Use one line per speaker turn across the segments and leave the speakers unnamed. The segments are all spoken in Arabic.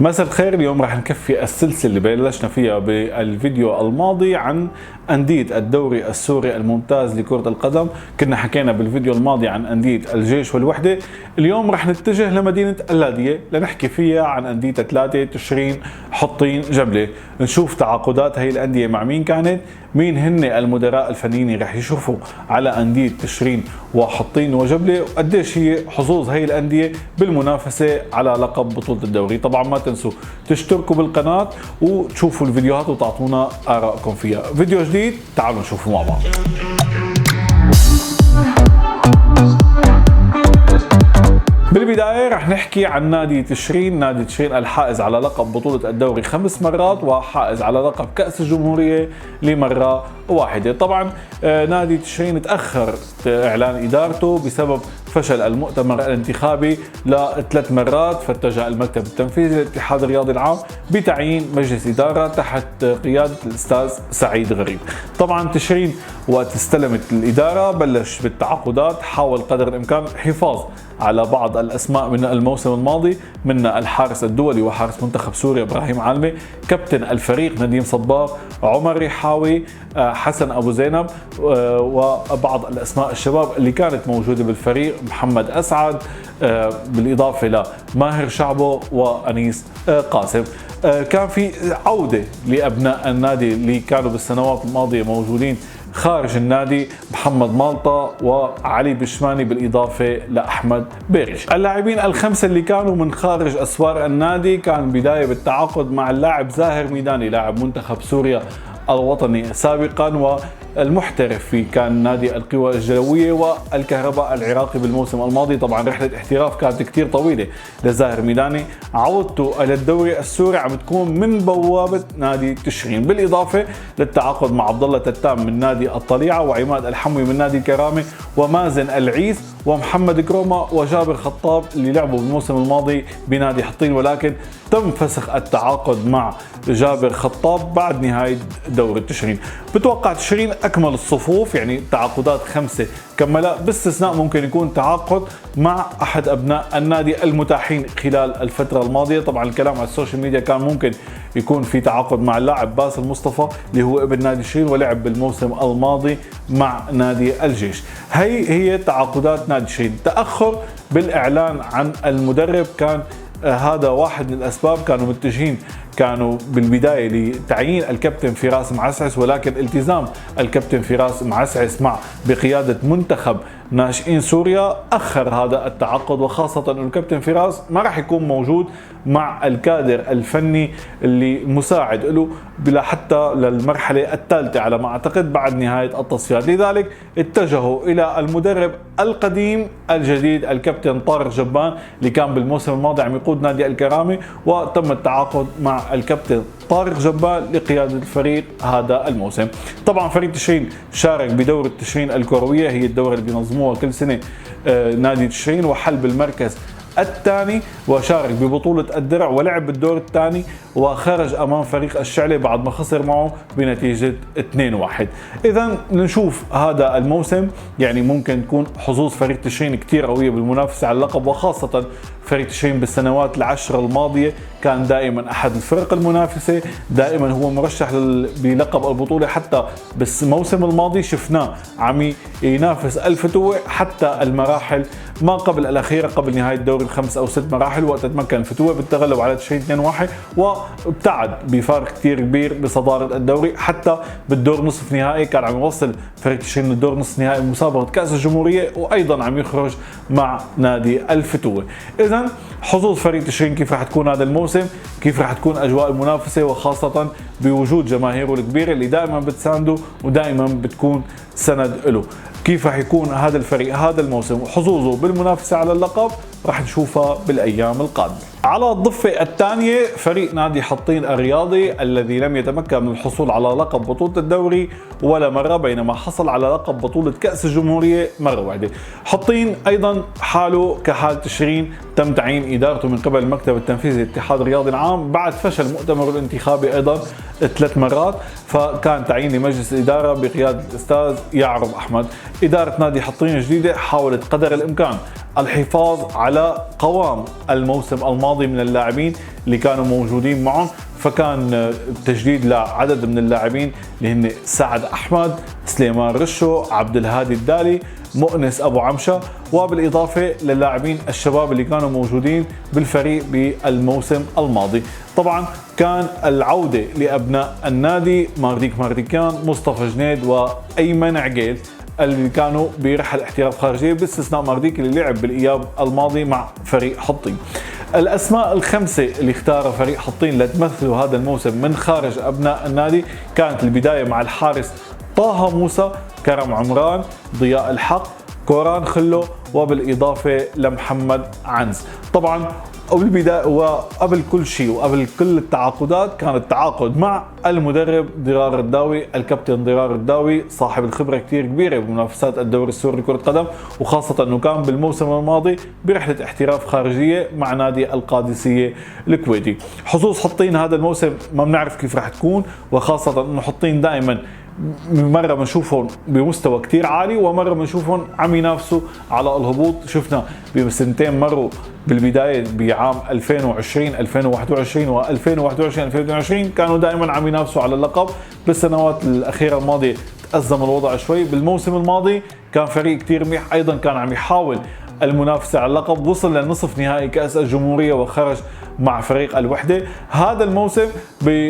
مساء الخير. اليوم راح نكفي السلسلة اللي بلشنا فيها بالفيديو الماضي عن أندية الدوري السوري الممتاز لكرة القدم. كنا حكينا بالفيديو الماضي عن أندية الجيش والوحدة. اليوم راح نتجه لمدينة اللاذقية لنحكي فيها عن أندية 3 تشرين حطين جبلة، نشوف تعاقدات هي الأندية مع مين كانت، مين هن المدراء الفنيين راح يشوفوا على أندية تشرين وحطين وجبلة، وقديش هي حظوظ هي الأندية بالمنافسة على لقب بطولة الدوري. طبعا ما تنسوا تشتركوا بالقناة وتشوفوا الفيديوهات وتعطونا آرائكم فيها. فيديو جديد تعالوا نشوفه مع بعض. بالبداية رح نحكي عن نادي تشرين. نادي تشرين الحائز على لقب بطولة الدوري 5 مرات وحائز على لقب كأس الجمهورية لمرة واحدة. طبعا نادي تشرين تأخر إعلان إدارته بسبب فشل المؤتمر الانتخابي ل3 مرات، فاتجه المكتب التنفيذي للاتحاد الرياضي العام بتعيين مجلس إدارة تحت قيادة الأستاذ سعيد غريب. طبعا تشرين وقت استلمت الإدارة بلش بالتعاقدات، حاول قدر الإمكان الحفاظ على بعض الأسماء من الموسم الماضي، منها الحارس الدولي وحارس منتخب سوريا إبراهيم عالمي، كابتن الفريق نديم صبار، عمر ريحاوي، حسن أبو زينب، وبعض الأسماء الشباب اللي كانت موجودة بالفريق، محمد أسعد، بالإضافة لماهر شعبو وأنيس قاسم. كان في عودة لأبناء النادي اللي كانوا بالسنوات الماضية موجودين خارج النادي، محمد مالطة وعلي بشماني بالإضافة لأحمد بيرش. اللاعبين الخمسة اللي كانوا من خارج أسوار النادي كان بداية بالتعاقد مع اللاعب زاهر ميداني لاعب منتخب سوريا الوطني سابقا والمحترف في كان نادي القوى الجلوية والكهرباء العراقي بالموسم الماضي. طبعا رحلة احتراف كانت كتير طويلة لزاهر ميداني. عودته إلى الدوري السوري عم تكون من بوابة نادي تشرين، بالإضافة للتعاقد مع عبد الله تتام من نادي الطليعة وعماد الحموي من نادي الكرامة ومازن العيس ومحمد كروما وجابر خطاب اللي لعبوا بالموسم الماضي بنادي حطين، ولكن تم فسخ التعاقد مع جابر خطاب بعد نهاية دوري تشرين. بتوقع تشرين أكمل الصفوف، يعني تعاقدات 5 كملها، باستثناء ممكن يكون تعاقد مع أحد أبناء النادي المتاحين خلال الفترة الماضية. طبعا الكلام على السوشيال ميديا كان ممكن يكون في تعاقد مع اللاعب باسل مصطفى اللي هو ابن نادي تشرين ولعب بالموسم الماضي مع نادي الجيش. هي تعاقدات نادي تشرين. تأخر بالإعلان عن المدرب كان هذا واحد من الأسباب. كانوا متجهين كانوا بالبداية لتعيين الكابتن فراس معسعس، ولكن التزام الكابتن فراس معسعس مع بقيادة منتخب ناشئين سوريا أخر هذا التعاقد، وخاصة أن الكابتن فراس ما راح يكون موجود مع الكادر الفني اللي مساعد له بلا حتى للمرحلة الثالثة على ما أعتقد بعد نهاية التصفيات. لذلك اتجهوا إلى المدرب القديم الجديد الكابتن طارق جبان اللي كان بالموسم الماضي عم يقود نادي الكرامة، وتم التعاقد مع الكابتن طارق جبان لقيادة الفريق هذا الموسم. طبعا فريق تشرين شارك بدورة تشرين الكروية، هي الدورة اللي بينظموها كل سنة نادي تشرين، وحل بالمركز الثاني وشارك ببطولة الدرع ولعب بالدور الثاني وخرج أمام فريق الشعلة بعد ما خسر معه بنتيجة 2-1. إذا نشوف هذا الموسم يعني ممكن تكون حظوظ فريق تشرين كتير قوية بالمنافسة على اللقب، وخاصة فريق تشرين بالسنوات العشر الماضية كان دائما أحد الفرق المنافسة، دائما هو مرشح بلقب البطولة. حتى بالموسم الماضي شفناه عم ينافس الفتوة حتى المراحل ما قبل الأخيرة، قبل نهاية الدوري ب5 أو 6 مراحل، وقت تمكن الفتوة بالتغلب على تشرين 2-1 وابتعد بفارق كتير كبير بصدارة الدوري. حتى بالدور نصف نهائي كان عم يوصل فريق تشرين للدور نصف نهائي مسابقة كأس الجمهورية وأيضا عم يخرج مع نادي الفتوة. إذا حظوظ فريق تشرين كيف رح تكون هذا الموسم، كيف رح تكون أجواء المنافسة، وخاصة بوجود جماهيره الكبيرة اللي دائما بتسانده ودائما بتكون سند له. كيف رح يكون هذا الفريق هذا الموسم وحظوظه بالمنافسة على اللقب رح نشوفها بالأيام القادمة. على الضفة الثانية فريق نادي حطين الرياضي الذي لم يتمكن من الحصول على لقب بطولة الدوري ولا مرة، بينما حصل على لقب بطولة كأس الجمهورية مرة واحدة. حطين أيضا حاله كحال تشرين، تم تعيين إدارته من قبل المكتب التنفيذي للاتحاد الرياضي العام بعد فشل مؤتمر الانتخابي أيضا 3 مرات، فكان تعيين لمجلس الإدارة بقيادة الأستاذ يعرب أحمد. إدارة نادي حطين الجديدة حاولت قدر الإمكان الحفاظ على قوام الموسم الماضي من اللاعبين اللي كانوا موجودين معهم، فكان تجديد لعدد من اللاعبين اللي هن سعد أحمد، سليمان رشو، عبد الهادي الدالي، مؤنس أبو عمشة، وبالإضافة للاعبين الشباب اللي كانوا موجودين بالفريق بالموسم الماضي. طبعا كان العودة لأبناء النادي مارديك مارديكان، مصطفى جنيد، وأيمن عقيل اللي كانوا برحل احتراف خارجية، باستثناء مارديك اللي لعب بالإياب الماضي مع فريق حطين. الأسماء الخمسة اللي اختارها فريق حطين لتمثلوا هذا الموسم من خارج أبناء النادي كانت البداية مع الحارس طه موسى، كرم عمران، ضياء الحق، كوران خلو، وبالإضافة لمحمد عنز. طبعا وبالبداية وقبل كل شيء وقبل كل التعاقدات كان التعاقد مع المدرب ضرار الداوي، الكابتن ضرار الداوي صاحب الخبرة كتير كبيرة بمنافسات الدوري السوري لكرة قدم، وخاصة انه كان بالموسم الماضي برحلة احتراف خارجية مع نادي القادسية الكويتي. حظوظ حطين هذا الموسم ما بنعرف كيف راح تكون، وخاصة انه حطين دائما مرة بنشوفهم بمستوى كتير عالي ومرة بنشوفهم عم ينافسوا على الهبوط. شفنا بسنتين مروا بالبداية بعام 2020 2021 و 2021 2022 كانوا دائما عم ينافسوا على اللقب. بالسنوات الأخيرة الماضية تأزم الوضع شوي. بالموسم الماضي كان فريق كتير منيح، أيضا كان عم يحاول المنافسة على اللقب، وصل لنصف نهائي كأس الجمهورية وخرج مع فريق الوحدة. هذا الموسم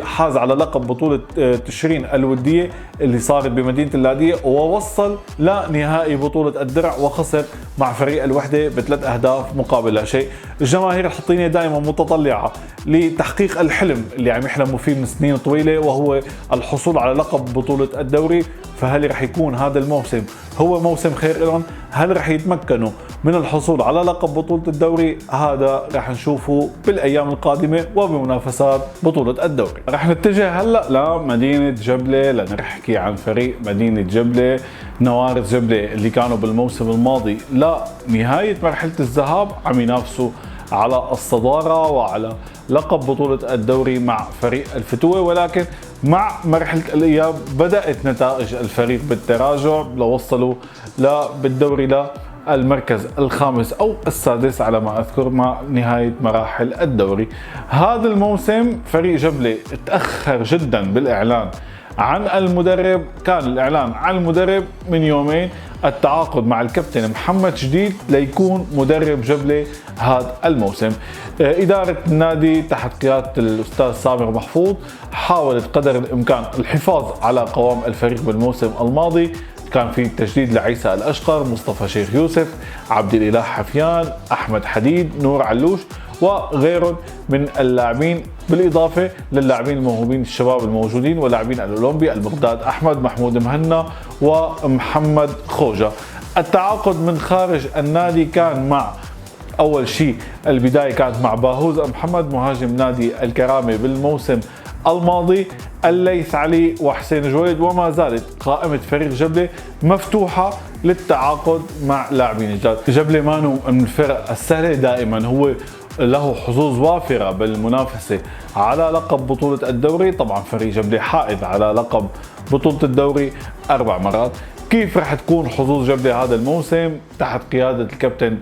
حاز على لقب بطولة تشرين الودية اللي صارت بمدينة اللاذقية، ووصل لنهائي بطولة الدرع وخسر مع فريق الوحدة ب3 أهداف مقابل لا شيء. الجماهير الحطينية دائما متطلعة لتحقيق الحلم اللي عم يحلموا فيه من سنين طويلة، وهو الحصول على لقب بطولة الدوري. فهل رح يكون هذا الموسم هو موسم خير لهم؟ هل رح يتمكنوا من الحصول على لقب بطولة الدوري؟ هذا رح نشوفه بالأيام القادمة وبمنافسات بطولة الدوري. رح نتجه هلأ لمدينة جبلة لنحكي عن فريق مدينة جبلة، نوارس جبلة اللي كانوا بالموسم الماضي لنهاية مرحلة الذهاب عم ينافسوا على الصدارة وعلى لقب بطولة الدوري مع فريق الفتوة، ولكن مع مرحلة الإياب بدأت نتائج الفريق بالتراجع لوصلوا بالدوري للمركز الخامس أو السادس على ما أذكر مع نهاية مراحل الدوري. هذا الموسم فريق جبلة تأخر جدا بالإعلان عن المدرب. كان الإعلان عن المدرب من يومين، التعاقد مع الكابتن محمد جديد ليكون مدرب جبلة هذا الموسم. إدارة النادي تحت قيادة الأستاذ سامر محفوظ حاولت قدر الإمكان الحفاظ على قوام الفريق بالموسم الماضي. كان في تجديد لعيسى الأشقر، مصطفى شيخ يوسف، عبد الإله حفيان، أحمد حديد، نور علوش وغيرهم من اللاعبين، بالإضافة للاعبين الموهوبين الشباب الموجودين ولاعبين الأولمبي المقداد أحمد، محمود مهنا ومحمد خوجة. التعاقد من خارج النادي كان مع أول شيء البداية كانت مع باهوز محمد مهاجم نادي الكرامة بالموسم الماضي، الليث علي وحسين جويد، وما زالت قائمة فريق جبلة مفتوحة للتعاقد مع لاعبين جداد. جبلة مانو من الفرق السهلة، دائما هو له حظوظ وافرة بالمنافسة على لقب بطولة الدوري. طبعا فريق جبلة حائز على لقب بطولة الدوري 4 مرات. كيف رح تكون حظوظ جبلة هذا الموسم تحت قيادة الكابتن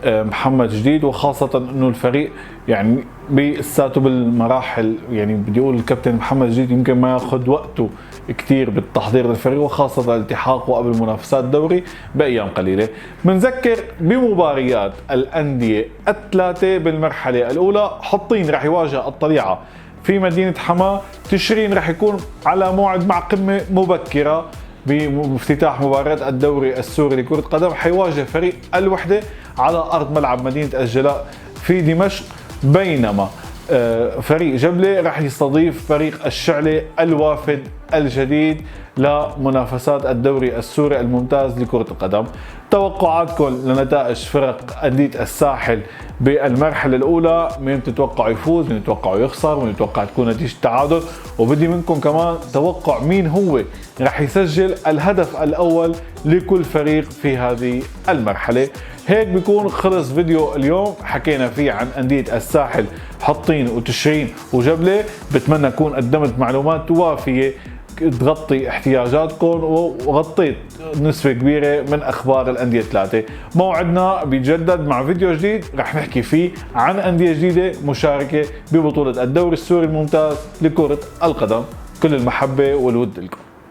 محمد جديد، وخاصة انه الفريق يعني بساته بالمراحل، يعني بدي اقول الكابتن محمد جديد يمكن ما ياخذ وقته كثير بالتحضير للفريق، وخاصة الالتحاقه قبل منافسات الدوري بايام قليلة. بنذكر بمباريات الأندية الثلاثة بالمرحلة الأولى. حطين رح يواجه الطليعة في مدينة حماة، تشرين رح يكون على موعد مع قمة مبكرة بافتتاح مباراة الدوري السوري لكرة قدم، حيواجه فريق الوحدة على أرض ملعب مدينة الجلاء في دمشق، بينما فريق جبلة راح يستضيف فريق الشعلة الوافد الجديد لمنافسات الدوري السوري الممتاز لكرة القدم. توقعاتكم لنتائج فرق أندية الساحل بالمرحلة الأولى؟ مين تتوقعوا يفوز؟ مين تتوقعوا يخسر؟ مين تتوقع تكون نتيجة تعادل؟ وبدي منكم كمان توقع مين هو راح يسجل الهدف الأول لكل فريق في هذه المرحلة. هيك بيكون خلص فيديو اليوم، حكينا فيه عن أندية الساحل حطين وتشرين وجبلة. بتمنى أكون قدمت معلومات وافية تغطي احتياجاتكم وغطيت نسبة كبيرة من أخبار الأندية الثلاثة. موعدنا بيتجدد مع فيديو جديد رح نحكي فيه عن أندية جديدة مشاركة ببطولة الدوري السوري الممتاز لكرة القدم. كل المحبة والود لكم.